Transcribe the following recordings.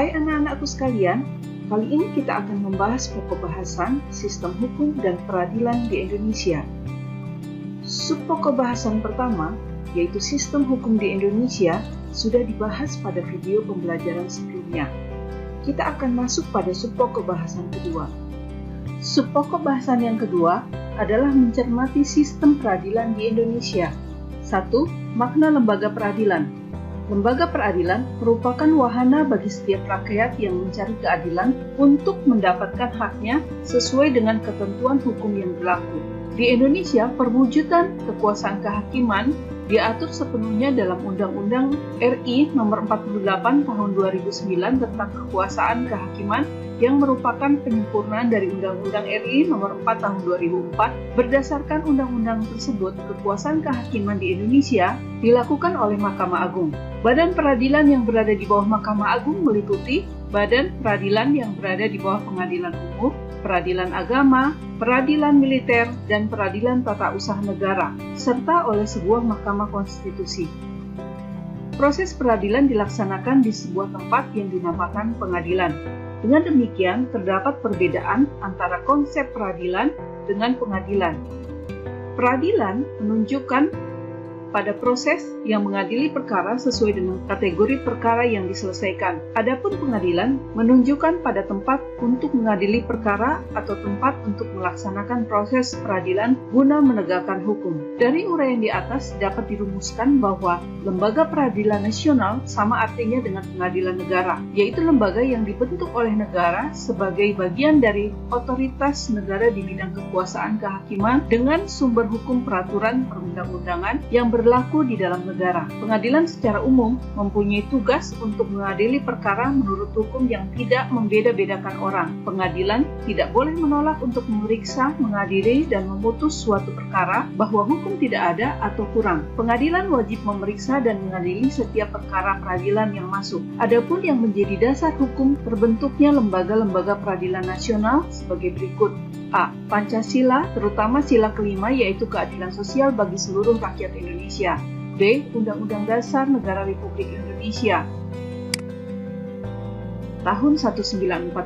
Hai anak-anakku sekalian, kali ini kita akan membahas pokok bahasan sistem hukum dan peradilan di Indonesia. Subpokok bahasan pertama, yaitu sistem hukum di Indonesia, sudah dibahas pada video pembelajaran sebelumnya. Kita akan masuk pada subpokok bahasan kedua. Subpokok bahasan yang kedua adalah mencermati sistem peradilan di Indonesia. 1. Makna lembaga peradilan. Lembaga peradilan merupakan wahana bagi setiap rakyat yang mencari keadilan untuk mendapatkan haknya sesuai dengan ketentuan hukum yang berlaku. Di Indonesia, perwujudan kekuasaan kehakiman diatur sepenuhnya dalam Undang-Undang RI Nomor 48 Tahun 2009 tentang Kekuasaan Kehakiman yang merupakan penyempurnaan dari Undang-Undang RI Nomor 4 Tahun 2004. Berdasarkan undang-undang tersebut, kekuasaan kehakiman di Indonesia dilakukan oleh Mahkamah Agung. Badan peradilan yang berada di bawah Mahkamah Agung meliputi badan peradilan yang berada di bawah Pengadilan Umum, Peradilan Agama, Peradilan Militer, dan Peradilan Tata Usaha Negara, serta oleh sebuah Mahkamah Konstitusi. Proses peradilan dilaksanakan di sebuah tempat yang dinamakan pengadilan. Dengan demikian, terdapat perbedaan antara konsep peradilan dengan pengadilan. Peradilan menunjukkan pada proses yang mengadili perkara sesuai dengan kategori perkara yang diselesaikan. Adapun pengadilan menunjukkan pada tempat untuk mengadili perkara atau tempat untuk melaksanakan proses peradilan guna menegakkan hukum. Dari uraian di atas dapat dirumuskan bahwa lembaga peradilan nasional sama artinya dengan pengadilan negara, yaitu lembaga yang dibentuk oleh negara sebagai bagian dari otoritas negara di bidang kekuasaan kehakiman dengan sumber hukum peraturan perundang-undangan yang berlaku di dalam negara. Pengadilan secara umum mempunyai tugas untuk mengadili perkara menurut hukum yang tidak membeda-bedakan orang. Pengadilan tidak boleh menolak untuk memeriksa, mengadili, dan memutus suatu perkara bahwa hukum tidak ada atau kurang. Pengadilan wajib memeriksa dan mengadili setiap perkara peradilan yang masuk. Adapun yang menjadi dasar hukum terbentuknya lembaga-lembaga peradilan nasional sebagai berikut. A. Pancasila, terutama sila kelima yaitu keadilan sosial bagi seluruh rakyat Indonesia. B. Undang-Undang Dasar Negara Republik Indonesia tahun 1945.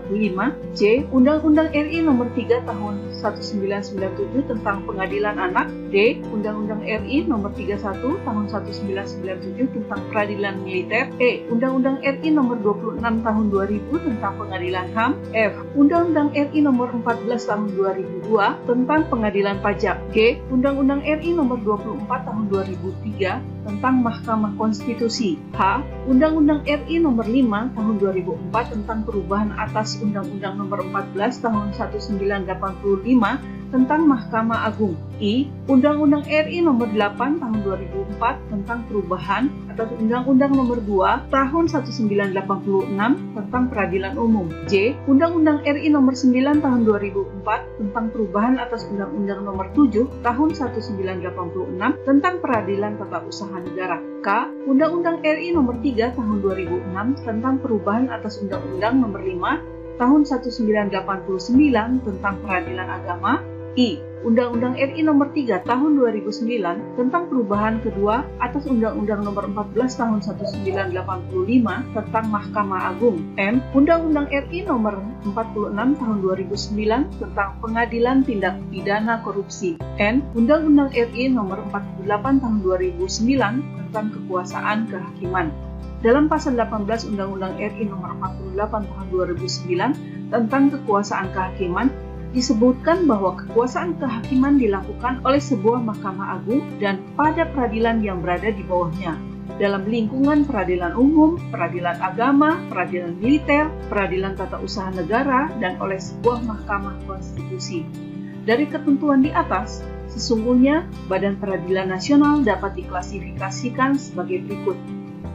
C. Undang-Undang RI Nomor 3 Tahun 1997 tentang Pengadilan Anak. D. Undang-Undang RI Nomor 31 Tahun 1997 tentang Peradilan Militer. E. Undang-Undang RI Nomor 26 Tahun 2000 tentang Pengadilan HAM. F. Undang-Undang RI Nomor 14 Tahun 2002 tentang Pengadilan Pajak. G. Undang-Undang RI Nomor 24 Tahun 2003 tentang Mahkamah Konstitusi. H. Undang-Undang RI Nomor 5 Tahun 2004 tentang perubahan atas Undang-Undang Nomor 14 Tahun 1985 tentang Mahkamah Agung. I. Undang-Undang RI Nomor 8 Tahun 2004 tentang perubahan atas Undang-Undang Nomor 2 Tahun 1986 tentang Peradilan Umum. J. Undang-Undang RI Nomor 9 Tahun 2004 tentang perubahan atas Undang-Undang Nomor 7 Tahun 1986 tentang Peradilan Tata Usaha Negara. K. Undang-Undang RI Nomor 3 Tahun 2006 tentang perubahan atas Undang-Undang Nomor 5 Tahun 1989 tentang Peradilan Agama. I. Undang-Undang RI Nomor 3 Tahun 2009 tentang perubahan kedua atas Undang-Undang Nomor 14 Tahun 1985 tentang Mahkamah Agung. M. Undang-Undang RI Nomor 46 Tahun 2009 tentang Pengadilan Tindak Pidana Korupsi. N. Undang-Undang RI Nomor 48 Tahun 2009 tentang Kekuasaan Kehakiman. Dalam pasal 18 Undang-Undang RI Nomor 48 Tahun 2009 tentang Kekuasaan Kehakiman disebutkan bahwa kekuasaan kehakiman dilakukan oleh sebuah Mahkamah Agung dan pada peradilan yang berada di bawahnya dalam lingkungan peradilan umum, peradilan agama, peradilan militer, peradilan tata usaha negara, dan oleh sebuah Mahkamah Konstitusi. Dari ketentuan di atas, sesungguhnya Badan Peradilan Nasional dapat diklasifikasikan sebagai berikut.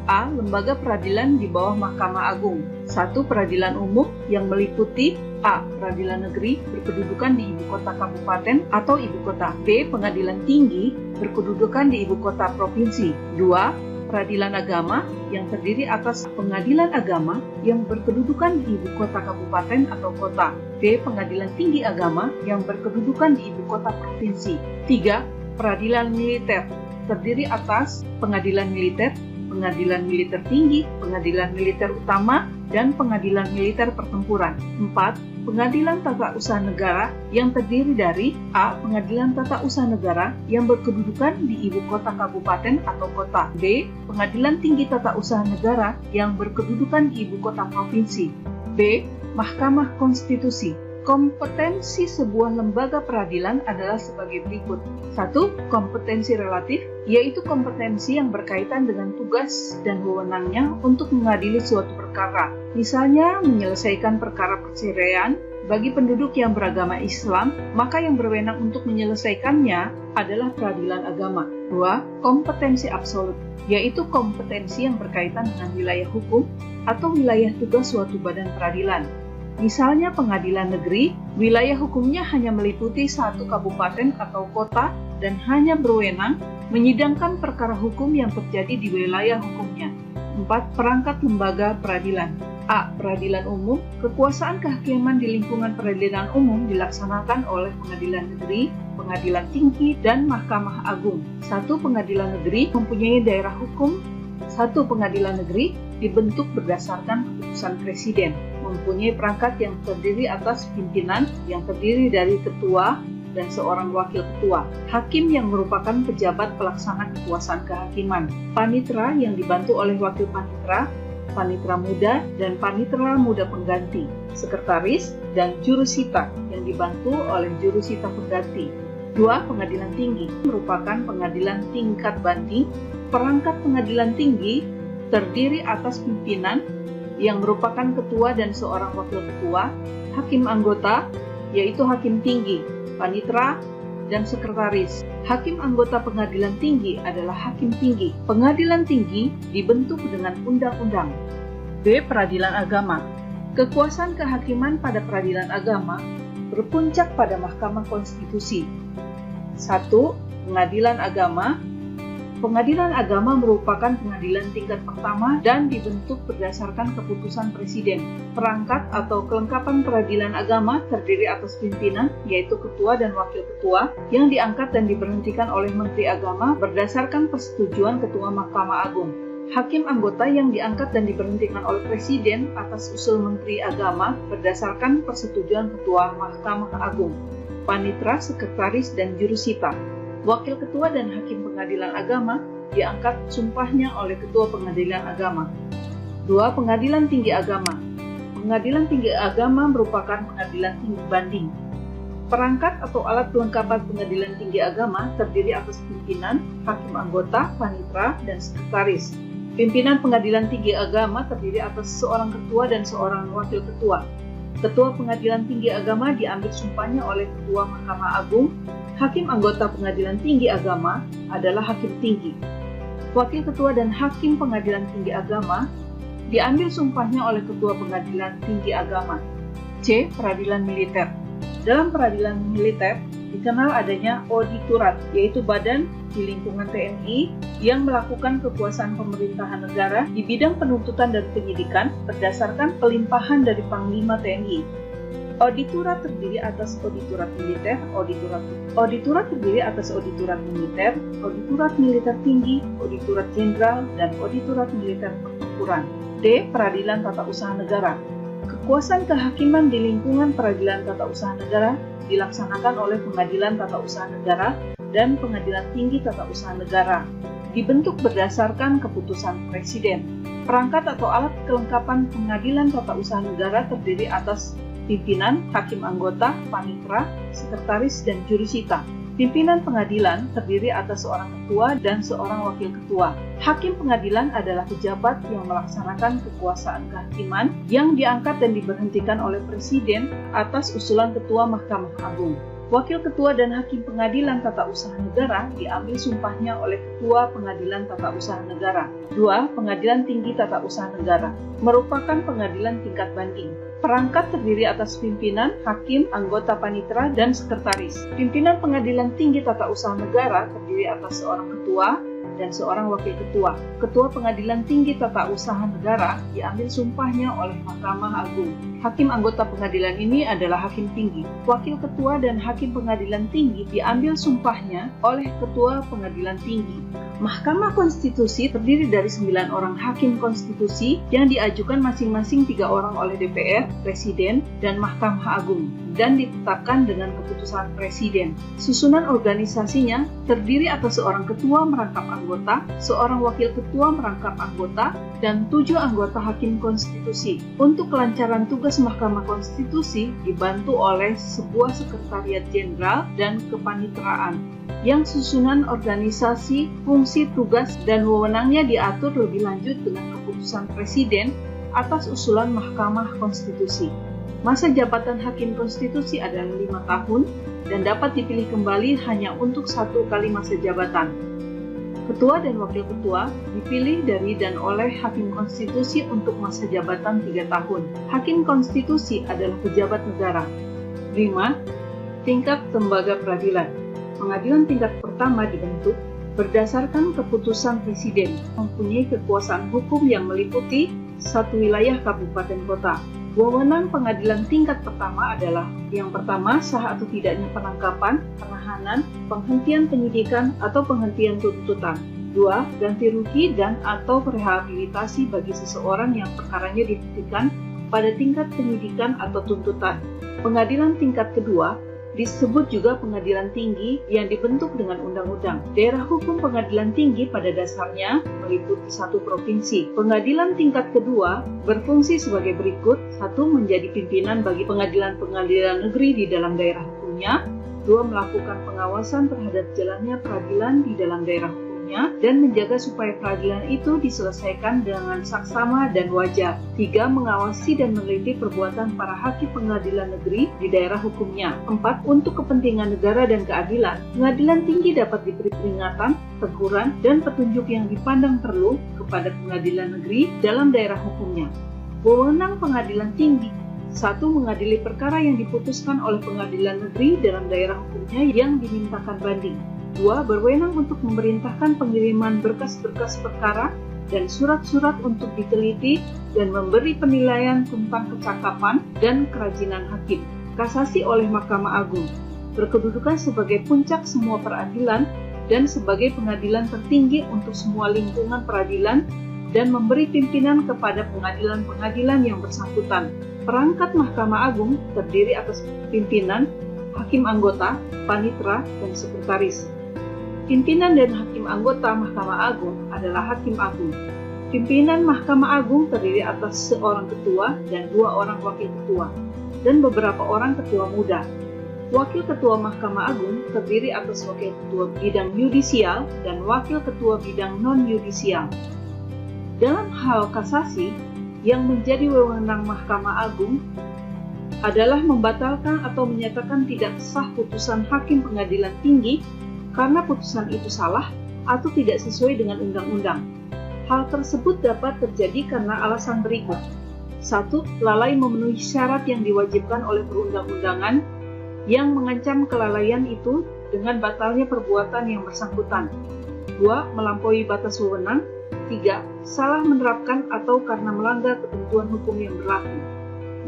A. Lembaga peradilan di bawah Mahkamah Agung. 1. Peradilan umum yang meliputi A. Peradilan negeri berkedudukan di ibu kota kabupaten atau ibu kota. B. Pengadilan tinggi berkedudukan di ibu kota provinsi. 2. Peradilan agama yang terdiri atas pengadilan agama yang berkedudukan di ibu kota kabupaten atau kota. B. Pengadilan tinggi agama yang berkedudukan di ibu kota provinsi. 3. Peradilan militer terdiri atas pengadilan militer pengadilan militer tinggi, pengadilan militer utama, dan pengadilan militer pertempuran. 4. Pengadilan Tata Usaha Negara yang terdiri dari A. Pengadilan Tata Usaha Negara yang berkedudukan di ibu kota kabupaten atau kota. B. Pengadilan Tinggi Tata Usaha Negara yang berkedudukan di ibu kota provinsi. B. Mahkamah Konstitusi. Kompetensi sebuah lembaga peradilan adalah sebagai berikut. 1. Kompetensi relatif, yaitu kompetensi yang berkaitan dengan tugas dan wewenangnya untuk mengadili suatu perkara. Misalnya, menyelesaikan perkara perceraian bagi penduduk yang beragama Islam, maka yang berwenang untuk menyelesaikannya adalah peradilan agama. 2. Kompetensi absolut, yaitu kompetensi yang berkaitan dengan wilayah hukum atau wilayah tugas suatu badan peradilan. Misalnya pengadilan negeri, wilayah hukumnya hanya meliputi satu kabupaten atau kota dan hanya berwenang menyidangkan perkara hukum yang terjadi di wilayah hukumnya. 4. Perangkat lembaga peradilan. A. Peradilan umum. Kekuasaan kehakiman di lingkungan peradilan umum dilaksanakan oleh pengadilan negeri, pengadilan tinggi, dan Mahkamah Agung. 1. Pengadilan negeri mempunyai daerah hukum. 1. Pengadilan negeri dibentuk berdasarkan keputusan presiden, mempunyai perangkat yang terdiri atas pimpinan yang terdiri dari ketua dan seorang wakil ketua, hakim yang merupakan pejabat pelaksana kekuasaan kehakiman, panitera yang dibantu oleh wakil panitera, panitera muda dan panitera muda pengganti, sekretaris, dan jurusita yang dibantu oleh jurusita pengganti. 2. Pengadilan tinggi merupakan pengadilan tingkat banding. Perangkat pengadilan tinggi terdiri atas pimpinan yang merupakan ketua dan seorang wakil ketua, hakim anggota, yaitu hakim tinggi, panitera, dan sekretaris. Hakim anggota pengadilan tinggi adalah hakim tinggi. Pengadilan tinggi dibentuk dengan undang-undang. B. Peradilan agama. Kekuasaan kehakiman pada peradilan agama berpuncak pada Mahkamah Konstitusi. 1. Pengadilan agama. Pengadilan agama merupakan pengadilan tingkat pertama dan dibentuk berdasarkan keputusan presiden. Perangkat atau kelengkapan peradilan agama terdiri atas pimpinan, yaitu ketua dan wakil ketua, yang diangkat dan diberhentikan oleh Menteri Agama berdasarkan persetujuan Ketua Mahkamah Agung. Hakim anggota yang diangkat dan diberhentikan oleh Presiden atas usul Menteri Agama berdasarkan persetujuan Ketua Mahkamah Agung. Panitera, sekretaris, dan jurusita. Wakil ketua dan hakim pengadilan agama diangkat sumpahnya oleh ketua pengadilan agama. 2. Pengadilan tinggi agama. Pengadilan tinggi agama merupakan pengadilan tinggi banding. Perangkat atau alat kelengkapan pengadilan tinggi agama terdiri atas pimpinan, hakim anggota, panitera, dan sekretaris. Pimpinan pengadilan tinggi agama terdiri atas seorang ketua dan seorang wakil ketua. Ketua pengadilan tinggi agama diambil sumpahnya oleh Ketua Mahkamah Agung. Hakim anggota pengadilan tinggi agama adalah hakim tinggi. Wakil ketua dan hakim pengadilan tinggi agama diambil sumpahnya oleh Ketua Pengadilan Tinggi Agama. C. Peradilan militer. Dalam peradilan militer dikenal adanya auditorat, yaitu badan di lingkungan TNI yang melakukan kekuasaan pemerintahan negara di bidang penuntutan dan penyidikan berdasarkan pelimpahan dari Panglima TNI. Auditorat terdiri atas auditorat militer, auditorat terdiri atas auditorat militer, auditorat militer tinggi, auditorat jenderal, dan auditorat militer pertempuran. D. Peradilan Tata Usaha Negara. Kekuasaan kehakiman di lingkungan peradilan tata usaha negara dilaksanakan oleh Pengadilan Tata Usaha Negara dan Pengadilan Tinggi Tata Usaha Negara. Dibentuk berdasarkan keputusan Presiden. Perangkat atau alat kelengkapan Pengadilan Tata Usaha Negara terdiri atas pimpinan, hakim anggota, panitera, sekretaris, dan jurusita. Pimpinan pengadilan terdiri atas seorang ketua dan seorang wakil ketua. Hakim pengadilan adalah pejabat yang melaksanakan kekuasaan kehakiman yang diangkat dan diberhentikan oleh Presiden atas usulan Ketua Mahkamah Agung. Wakil ketua dan hakim pengadilan tata usaha negara diambil sumpahnya oleh Ketua Pengadilan Tata Usaha Negara. 2. Pengadilan Tinggi Tata Usaha Negara merupakan pengadilan tingkat banding. Perangkat terdiri atas pimpinan, hakim, anggota panitera, dan sekretaris. Pimpinan Pengadilan Tinggi Tata Usaha Negara terdiri atas seorang ketua dan seorang wakil ketua. Ketua Pengadilan Tinggi Tata Usaha Negara diambil sumpahnya oleh Mahkamah Agung. Hakim anggota pengadilan ini adalah hakim tinggi. Wakil ketua dan hakim pengadilan tinggi diambil sumpahnya oleh ketua pengadilan tinggi. Mahkamah Konstitusi terdiri dari 9 orang hakim konstitusi yang diajukan masing-masing 3 orang oleh DPR, Presiden, dan Mahkamah Agung, dan ditetapkan dengan keputusan Presiden. Susunan organisasinya terdiri atas seorang ketua merangkap anggota, seorang wakil ketua merangkap anggota, dan 7 anggota hakim konstitusi. Untuk kelancaran tugas Mahkamah Konstitusi dibantu oleh sebuah sekretariat jenderal dan kepanitraan, yang susunan organisasi, fungsi, tugas, dan wewenangnya diatur lebih lanjut dengan keputusan Presiden atas usulan Mahkamah Konstitusi. Masa jabatan hakim konstitusi adalah 5 tahun dan dapat dipilih kembali hanya untuk 1 kali masa jabatan. Ketua dan wakil ketua dipilih dari dan oleh hakim konstitusi untuk masa jabatan 3 tahun. Hakim konstitusi adalah pejabat negara. 5. Tingkat lembaga peradilan. Pengadilan tingkat pertama dibentuk berdasarkan keputusan Presiden, mempunyai kekuasaan hukum yang meliputi 1 wilayah kabupaten kota. Wewenang pengadilan tingkat pertama adalah: yang pertama, sah atau tidaknya penangkapan, penahanan, penghentian penyidikan atau penghentian tuntutan. 2. Ganti rugi dan atau rehabilitasi bagi seseorang yang perkaranya dihentikan pada tingkat penyidikan atau tuntutan. Pengadilan tingkat kedua disebut juga pengadilan tinggi yang dibentuk dengan undang-undang. Daerah hukum pengadilan tinggi pada dasarnya meliputi 1 provinsi. Pengadilan tingkat kedua berfungsi sebagai berikut: 1. Menjadi pimpinan bagi pengadilan-pengadilan negeri di dalam daerah hukumnya. 2. Melakukan pengawasan terhadap jalannya peradilan di dalam daerah hukumnya dan menjaga supaya peradilan itu diselesaikan dengan saksama dan wajar. 3. Mengawasi dan meneliti perbuatan para hakim pengadilan negeri di daerah hukumnya. 4. Untuk kepentingan negara dan keadilan, pengadilan tinggi dapat diberi peringatan, teguran, dan petunjuk yang dipandang perlu kepada pengadilan negeri dalam daerah hukumnya. Wewenang pengadilan tinggi: 1. Mengadili perkara yang diputuskan oleh pengadilan negeri dalam daerah hukumnya yang dimintakan banding. 2. Berwenang untuk memerintahkan pengiriman berkas-berkas perkara dan surat-surat untuk diteliti dan memberi penilaian tentang kecakapan dan kerajinan hakim. Kasasi oleh Mahkamah Agung berkedudukan sebagai puncak semua peradilan dan sebagai pengadilan tertinggi untuk semua lingkungan peradilan dan memberi pimpinan kepada pengadilan-pengadilan yang bersangkutan. Perangkat Mahkamah Agung terdiri atas pimpinan, hakim anggota, panitera, dan sekretaris. Pimpinan dan hakim anggota Mahkamah Agung adalah Hakim Agung. Pimpinan Mahkamah Agung terdiri atas seorang ketua dan 2 orang wakil ketua, dan beberapa orang ketua muda. Wakil ketua Mahkamah Agung terdiri atas wakil ketua bidang yudisial dan wakil ketua bidang non-yudisial. Dalam hal kasasi, yang menjadi wewenang Mahkamah Agung adalah membatalkan atau menyatakan tidak sah putusan hakim pengadilan tinggi karena putusan itu salah atau tidak sesuai dengan undang-undang. Hal tersebut dapat terjadi karena alasan berikut. 1. Lalai memenuhi syarat yang diwajibkan oleh perundang-undangan yang mengancam kelalaian itu dengan batalnya perbuatan yang bersangkutan. 2. Melampaui batas wewenang. 3. Salah menerapkan atau karena melanggar ketentuan hukum yang berlaku.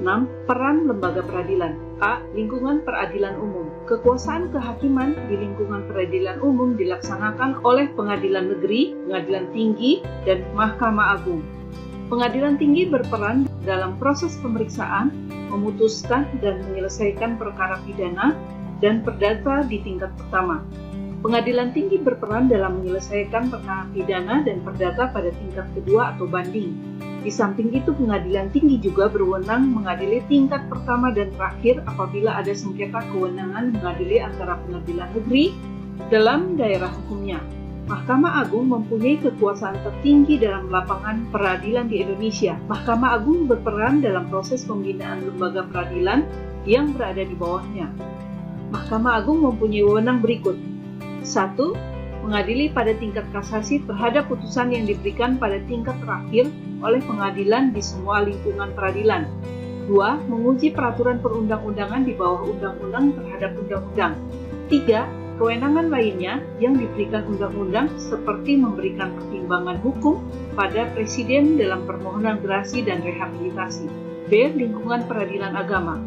6. Peran lembaga peradilan. A. Lingkungan peradilan umum. Kekuasaan kehakiman di lingkungan peradilan umum dilaksanakan oleh pengadilan negeri, pengadilan tinggi, dan Mahkamah Agung. Pengadilan tinggi berperan dalam proses pemeriksaan, memutuskan dan menyelesaikan perkara pidana dan perdata di tingkat pertama. Pengadilan tinggi berperan dalam menyelesaikan perkara pidana dan perdata pada tingkat kedua atau banding. Di samping itu, pengadilan tinggi juga berwenang mengadili tingkat pertama dan terakhir apabila ada sengketa kewenangan mengadili antara pengadilan negeri dalam daerah hukumnya. Mahkamah Agung mempunyai kekuasaan tertinggi dalam lapangan peradilan di Indonesia. Mahkamah Agung berperan dalam proses pembinaan lembaga peradilan yang berada di bawahnya. Mahkamah Agung mempunyai wewenang berikut. 1. Mengadili pada tingkat kasasi terhadap putusan yang diberikan pada tingkat terakhir oleh pengadilan di semua lingkungan peradilan. 2. Menguji peraturan perundang-undangan di bawah undang-undang terhadap undang-undang. 3. Kewenangan lainnya yang diberikan undang-undang seperti memberikan pertimbangan hukum pada Presiden dalam permohonan gerasi dan rehabilitasi. B. Lingkungan peradilan agama.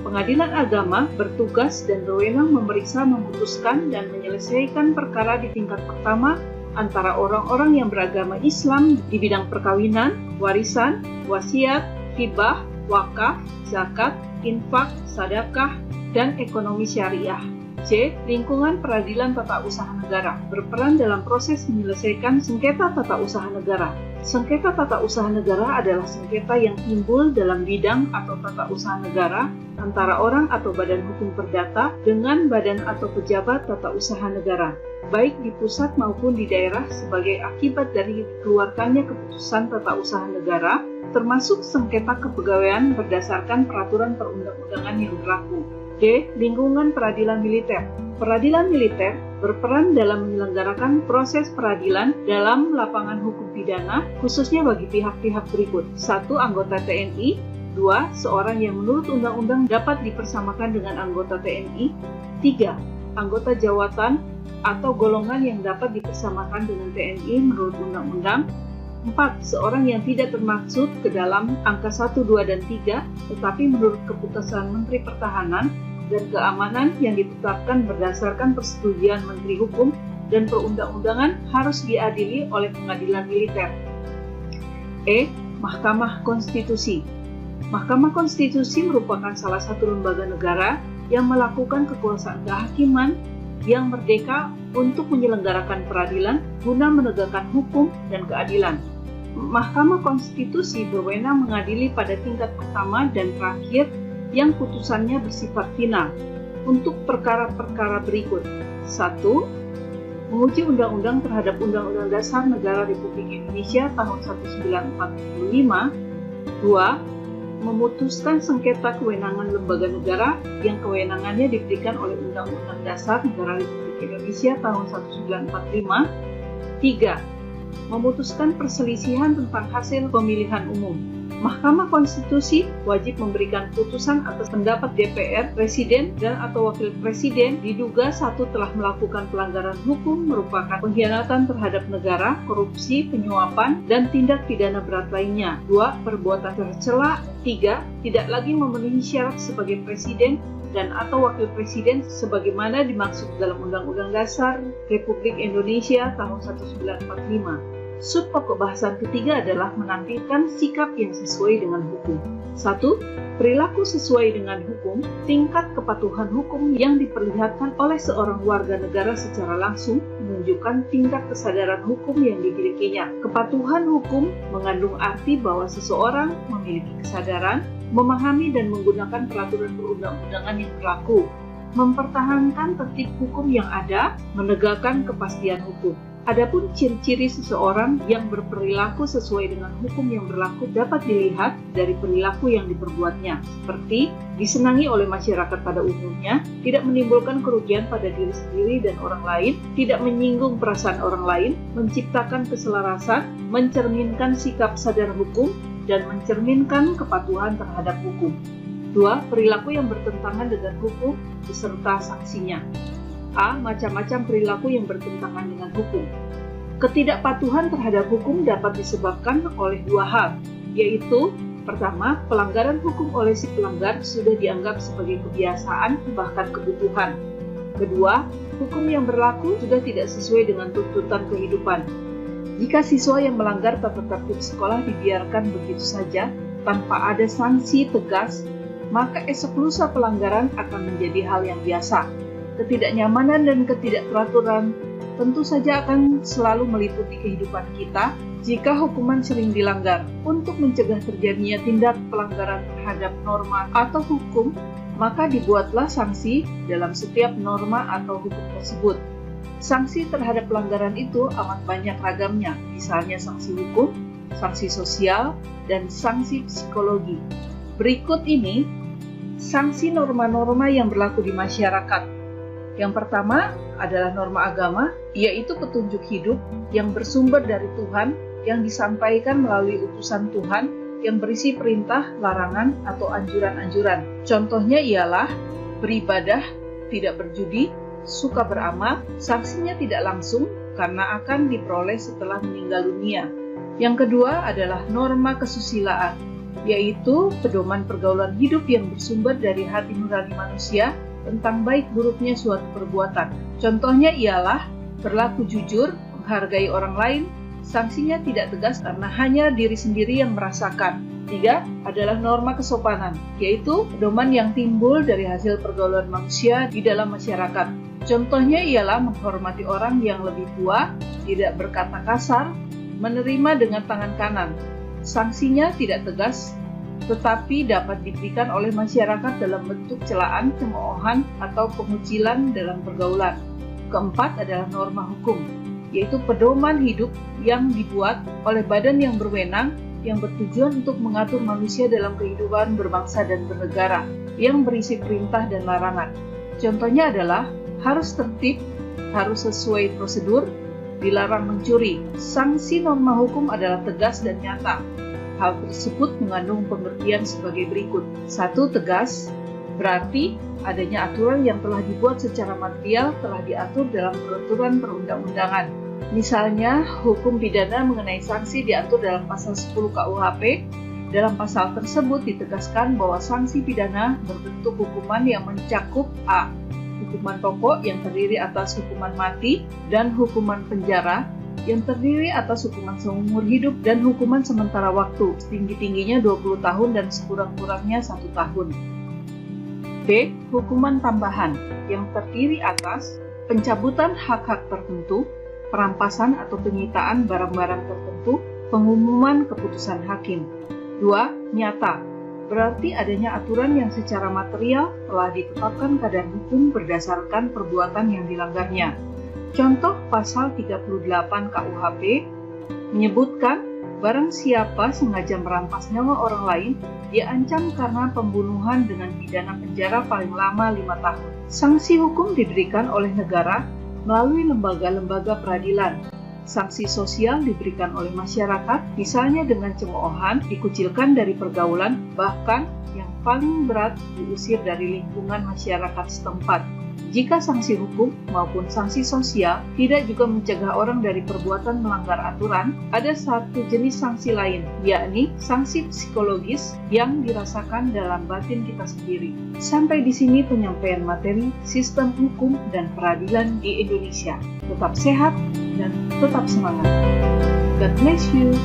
Pengadilan agama bertugas dan berwenang memeriksa, memutuskan, dan menyelesaikan perkara di tingkat pertama antara orang-orang yang beragama Islam di bidang perkawinan, warisan, wasiat, hibah, wakaf, zakat, infak, sedekah, dan ekonomi syariah. C. Lingkungan peradilan tata usaha negara berperan dalam proses menyelesaikan sengketa tata usaha negara. Sengketa tata usaha negara adalah sengketa yang timbul dalam bidang atau tata usaha negara antara orang atau badan hukum perdata dengan badan atau pejabat tata usaha negara, baik di pusat maupun di daerah sebagai akibat dari dikeluarkannya keputusan tata usaha negara, termasuk sengketa kepegawaian berdasarkan peraturan perundang-undangan yang berlaku. D. Lingkungan peradilan militer. Peradilan militer berperan dalam menyelenggarakan proses peradilan dalam lapangan hukum pidana, khususnya bagi pihak-pihak berikut. 1. Anggota TNI. 2. Seorang yang menurut undang-undang dapat dipersamakan dengan anggota TNI. 3. Anggota jawatan atau golongan yang dapat dipersamakan dengan TNI menurut undang-undang. 4. Seorang yang tidak termaksud ke dalam angka 1, 2, dan 3, tetapi menurut keputusan Menteri Pertahanan dan Keamanan yang ditetapkan berdasarkan persetujuan Menteri Hukum dan Perundang-undangan harus diadili oleh pengadilan militer. E. Mahkamah Konstitusi. Mahkamah Konstitusi merupakan salah satu lembaga negara yang melakukan kekuasaan kehakiman yang merdeka untuk menyelenggarakan peradilan guna menegakkan hukum dan keadilan. Mahkamah Konstitusi berwenang mengadili pada tingkat pertama dan terakhir yang putusannya bersifat final untuk perkara-perkara berikut. 1. Menguji undang-undang terhadap Undang-Undang Dasar Negara Republik Indonesia tahun 1945. 2. Memutuskan sengketa kewenangan lembaga negara yang kewenangannya diberikan oleh Undang-Undang Dasar Negara Republik Indonesia tahun 1945. 3. Memutuskan perselisihan tentang hasil pemilihan umum. Mahkamah Konstitusi wajib memberikan putusan atas pendapat DPR, Presiden, dan atau Wakil Presiden diduga 1. Telah melakukan pelanggaran hukum merupakan pengkhianatan terhadap negara, korupsi, penyuapan, dan tindak pidana berat lainnya. 2. Perbuatan tercela. 3. Tidak lagi memenuhi syarat sebagai Presiden dan atau Wakil Presiden sebagaimana dimaksud dalam Undang-Undang Dasar Republik Indonesia tahun 1945. Subpokok bahasan ketiga adalah menampilkan sikap yang sesuai dengan hukum. 1. Perilaku sesuai dengan hukum, tingkat kepatuhan hukum yang diperlihatkan oleh seorang warga negara secara langsung menunjukkan tingkat kesadaran hukum yang dimilikinya. Kepatuhan hukum mengandung arti bahwa seseorang memiliki kesadaran, memahami dan menggunakan peraturan perundang-undangan yang berlaku, mempertahankan tertib hukum yang ada, menegakkan kepastian hukum. Adapun ciri-ciri seseorang yang berperilaku sesuai dengan hukum yang berlaku dapat dilihat dari perilaku yang diperbuatnya, seperti disenangi oleh masyarakat pada umumnya, tidak menimbulkan kerugian pada diri sendiri dan orang lain, tidak menyinggung perasaan orang lain, menciptakan keselarasan, mencerminkan sikap sadar hukum, dan mencerminkan kepatuhan terhadap hukum. 2. Perilaku yang bertentangan dengan hukum beserta sanksinya. A. Macam-macam perilaku yang bertentangan dengan hukum. Ketidakpatuhan terhadap hukum dapat disebabkan oleh dua hal, yaitu pertama, pelanggaran hukum oleh si pelanggar sudah dianggap sebagai kebiasaan bahkan kebutuhan. Kedua, hukum yang berlaku sudah tidak sesuai dengan tuntutan kehidupan. Jika siswa yang melanggar tata tertib sekolah dibiarkan begitu saja tanpa ada sanksi tegas, maka esok lusa pelanggaran akan menjadi hal yang biasa. Ketidaknyamanan dan ketidakteraturan tentu saja akan selalu meliputi kehidupan kita jika hukuman sering dilanggar. Untuk mencegah terjadinya tindak pelanggaran terhadap norma atau hukum, maka dibuatlah sanksi dalam setiap norma atau hukum tersebut. Sanksi terhadap pelanggaran itu amat banyak ragamnya, misalnya sanksi hukum, sanksi sosial, dan sanksi psikologi. Berikut ini sanksi norma-norma yang berlaku di masyarakat. Yang pertama adalah norma agama, yaitu petunjuk hidup yang bersumber dari Tuhan, yang disampaikan melalui utusan Tuhan, yang berisi perintah, larangan, atau anjuran-anjuran. Contohnya ialah beribadah, tidak berjudi, suka beramal, sanksinya tidak langsung karena akan diperoleh setelah meninggal dunia. Yang kedua adalah norma kesusilaan, yaitu pedoman pergaulan hidup yang bersumber dari hati nurani manusia tentang baik buruknya suatu perbuatan. Contohnya ialah berlaku jujur, menghargai orang lain, sanksinya tidak tegas karena hanya diri sendiri yang merasakan. 3 adalah norma kesopanan, yaitu pedoman yang timbul dari hasil pergaulan manusia di dalam masyarakat. Contohnya ialah menghormati orang yang lebih tua, tidak berkata kasar, menerima dengan tangan kanan. Sanksinya tidak tegas, tetapi dapat diberikan oleh masyarakat dalam bentuk celaan, cemoohan, atau pengucilan dalam pergaulan. 4 adalah norma hukum, yaitu pedoman hidup yang dibuat oleh badan yang berwenang yang bertujuan untuk mengatur manusia dalam kehidupan berbangsa dan bernegara, yang berisi perintah dan larangan. Contohnya adalah harus tertib, harus sesuai prosedur, dilarang mencuri. Sanksi norma hukum adalah tegas dan nyata. Hal tersebut mengandung pengertian sebagai berikut. 1. Tegas, berarti adanya aturan yang telah dibuat secara material telah diatur dalam peraturan perundang-undangan. Misalnya, hukum pidana mengenai sanksi diatur dalam pasal 10 KUHP. Dalam pasal tersebut ditegaskan bahwa sanksi pidana berbentuk hukuman yang mencakup A. Hukuman pokok yang terdiri atas hukuman mati dan hukuman penjara yang terdiri atas hukuman seumur hidup dan hukuman sementara waktu setinggi-tingginya 20 tahun dan sekurang-kurangnya 1 tahun. B. Hukuman tambahan yang terdiri atas pencabutan hak-hak tertentu, perampasan atau penyitaan barang-barang tertentu, pengumuman keputusan hakim. 2. Nyata, berarti adanya aturan yang secara material telah ditetapkan keadaan hukum berdasarkan perbuatan yang dilanggarnya. Contoh pasal 38 KUHP menyebutkan barang siapa sengaja merampas nyawa orang lain diancam karena pembunuhan dengan pidana penjara paling lama 5 tahun. Sanksi hukum diberikan oleh negara melalui lembaga-lembaga peradilan. Sanksi sosial diberikan oleh masyarakat, misalnya dengan cemoohan, dikucilkan dari pergaulan, bahkan yang paling berat diusir dari lingkungan masyarakat setempat. Jika sanksi hukum maupun sanksi sosial tidak juga mencegah orang dari perbuatan melanggar aturan, ada satu jenis sanksi lain, yakni sanksi psikologis yang dirasakan dalam batin kita sendiri. Sampai di sini penyampaian materi sistem hukum dan peradilan di Indonesia. Tetap sehat dan tetap semangat. God bless you.